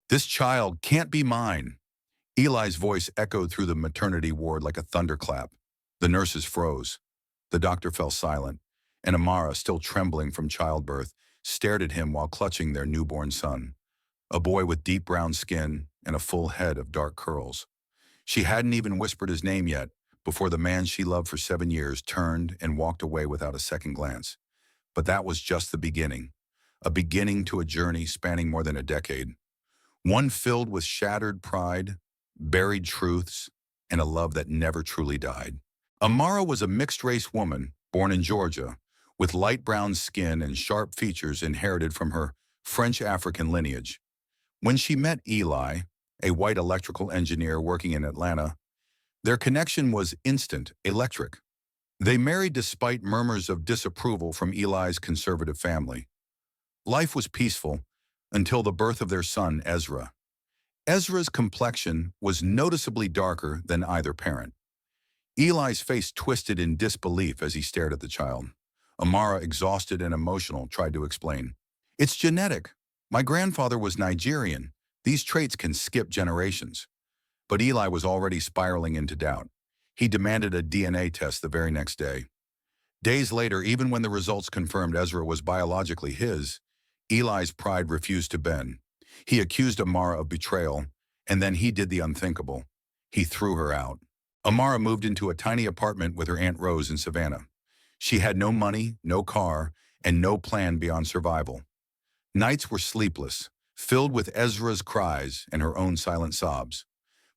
This child can't be mine. Eli's voice echoed through the maternity ward like a thunderclap. The nurses froze. The doctor fell silent, and Amara, still trembling from childbirth, stared at him while clutching their newborn son, a boy with deep brown skin and a full head of dark curls. She hadn't even whispered his name yet before the man she loved for 7 years turned and walked away without a second glance. But that was just the beginning, a beginning to a journey spanning more than a decade, one filled with shattered pride, buried truths, and a love that never truly died. Amara was a mixed-race woman born in Georgia, with light brown skin and sharp features inherited from her French-African lineage. When she met Eli, a white electrical engineer working in Atlanta, their connection was instant, electric. They married despite murmurs of disapproval from Eli's conservative family. Life was peaceful until the birth of their son, Ezra. Ezra's complexion was noticeably darker than either parent. Eli's face twisted in disbelief as he stared at the child. Amara, exhausted and emotional, tried to explain. "It's genetic. My grandfather was Nigerian. These traits can skip generations." But Eli was already spiraling into doubt. He demanded a DNA test the very next day. Days later, even when the results confirmed Ezra was biologically his, Eli's pride refused to bend. He accused Amara of betrayal, and then he did the unthinkable. He threw her out. Amara moved into a tiny apartment with her Aunt Rose in Savannah. She had no money, no car, and no plan beyond survival. Nights were sleepless, filled with Ezra's cries and her own silent sobs.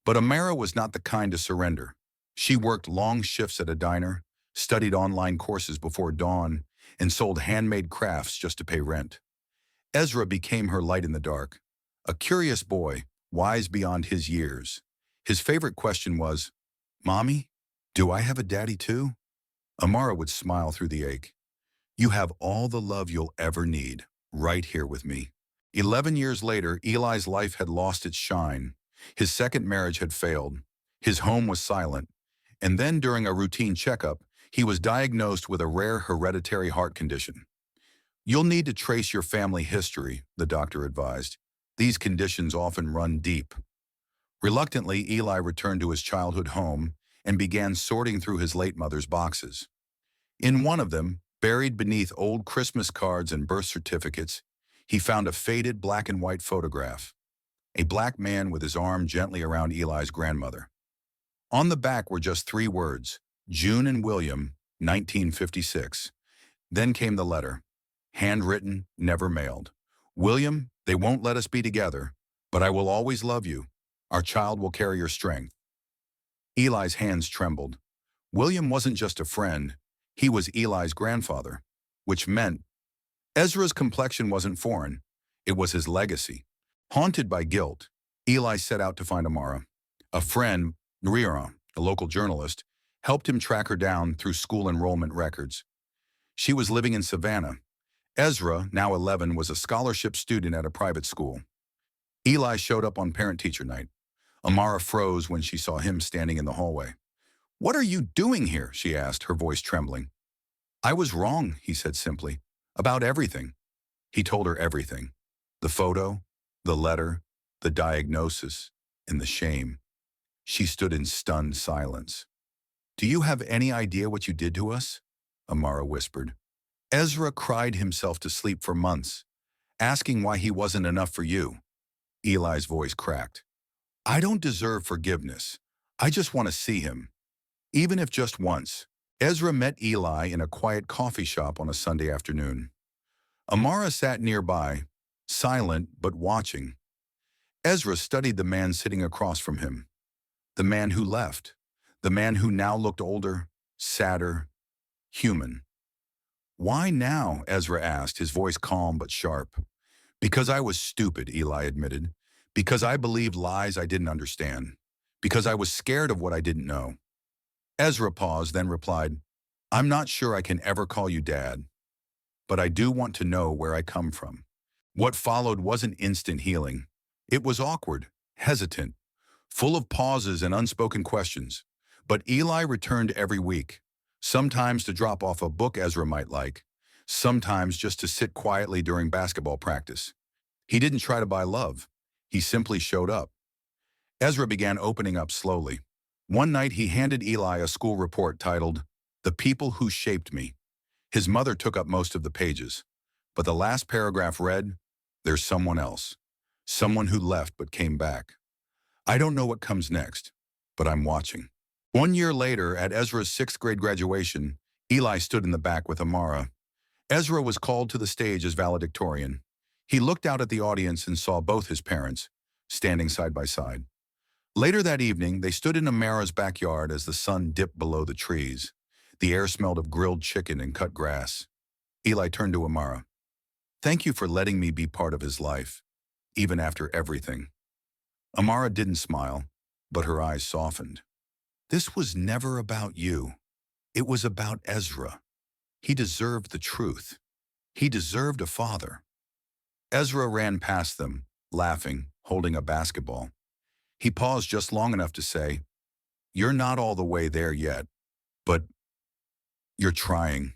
But Amara was not the kind to surrender. She worked long shifts at a diner, studied online courses before dawn, and sold handmade crafts just to pay rent. Ezra became her light in the dark, a curious boy, wise beyond his years. His favorite question was, "Mommy, do I have a daddy too?" Amara would smile through the ache. "You have all the love you'll ever need, right here with me." 11 years later, Eli's life had lost its shine. His second marriage had failed. His home was silent. And then during a routine checkup, he was diagnosed with a rare hereditary heart condition. "You'll need to trace your family history," the doctor advised. "These conditions often run deep." Reluctantly, Eli returned to his childhood home and began sorting through his late mother's boxes. In one of them, buried beneath old Christmas cards and birth certificates, he found a faded black and white photograph. A black man with his arm gently around Eli's grandmother. On the back were just 3 words, June and William, 1956. Then came the letter, handwritten, never mailed. "William, they won't let us be together, but I will always love you. Our child will carry your strength." Eli's hands trembled. William wasn't just a friend, he was Eli's grandfather, which meant Ezra's complexion wasn't foreign, it was his legacy. Haunted by guilt, Eli set out to find Amara. A friend, Nriera, a local journalist, helped him track her down through school enrollment records. She was living in Savannah. Ezra, now 11, was a scholarship student at a private school. Eli showed up on parent-teacher night. Amara froze when she saw him standing in the hallway. "What are you doing here?" she asked, her voice trembling. "I was wrong," he said simply, "about everything." He told her everything. The photo, the letter, the diagnosis, and the shame. She stood in stunned silence. "Do you have any idea what you did to us?" Amara whispered. "Ezra cried himself to sleep for months, asking why he wasn't enough for you." Eli's voice cracked. "I don't deserve forgiveness. I just want to see him. Even if just once." Ezra met Eli in a quiet coffee shop on a Sunday afternoon. Amara sat nearby, silent but watching. Ezra studied the man sitting across from him. The man who left. The man who now looked older, sadder, human. "Why now?" Ezra asked, his voice calm but sharp. "Because I was stupid," Eli admitted. "Because I believed lies I didn't understand. Because I was scared of what I didn't know." Ezra paused, then replied, "I'm not sure I can ever call you Dad, but I do want to know where I come from." What followed wasn't instant healing. It was awkward, hesitant, full of pauses and unspoken questions. But Eli returned every week, sometimes to drop off a book Ezra might like, sometimes just to sit quietly during basketball practice. He didn't try to buy love. He simply showed up. Ezra began opening up slowly. One night he handed Eli a school report titled, "The People Who Shaped Me." His mother took up most of the pages, but the last paragraph read, "There's someone else. Someone who left but came back. I don't know what comes next, but I'm watching." 1 year later, at Ezra's 6th grade graduation, Eli stood in the back with Amara. Ezra was called to the stage as valedictorian. He looked out at the audience and saw both his parents, standing side by side. Later that evening, they stood in Amara's backyard as the sun dipped below the trees. The air smelled of grilled chicken and cut grass. Eli turned to Amara. "Thank you for letting me be part of his life, even after everything." Amara didn't smile, but her eyes softened. "This was never about you. It was about Ezra. He deserved the truth. He deserved a father." Ezra ran past them, laughing, holding a basketball. He paused just long enough to say, "You're not all the way there yet, but you're trying."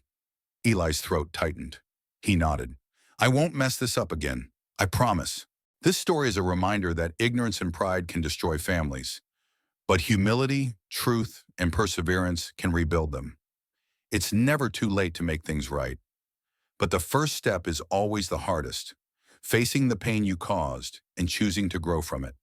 Eli's throat tightened. He nodded. "I won't mess this up again. I promise." This story is a reminder that ignorance and pride can destroy families, but humility, truth, and perseverance can rebuild them. It's never too late to make things right, but the first step is always the hardest, facing the pain you caused and choosing to grow from it.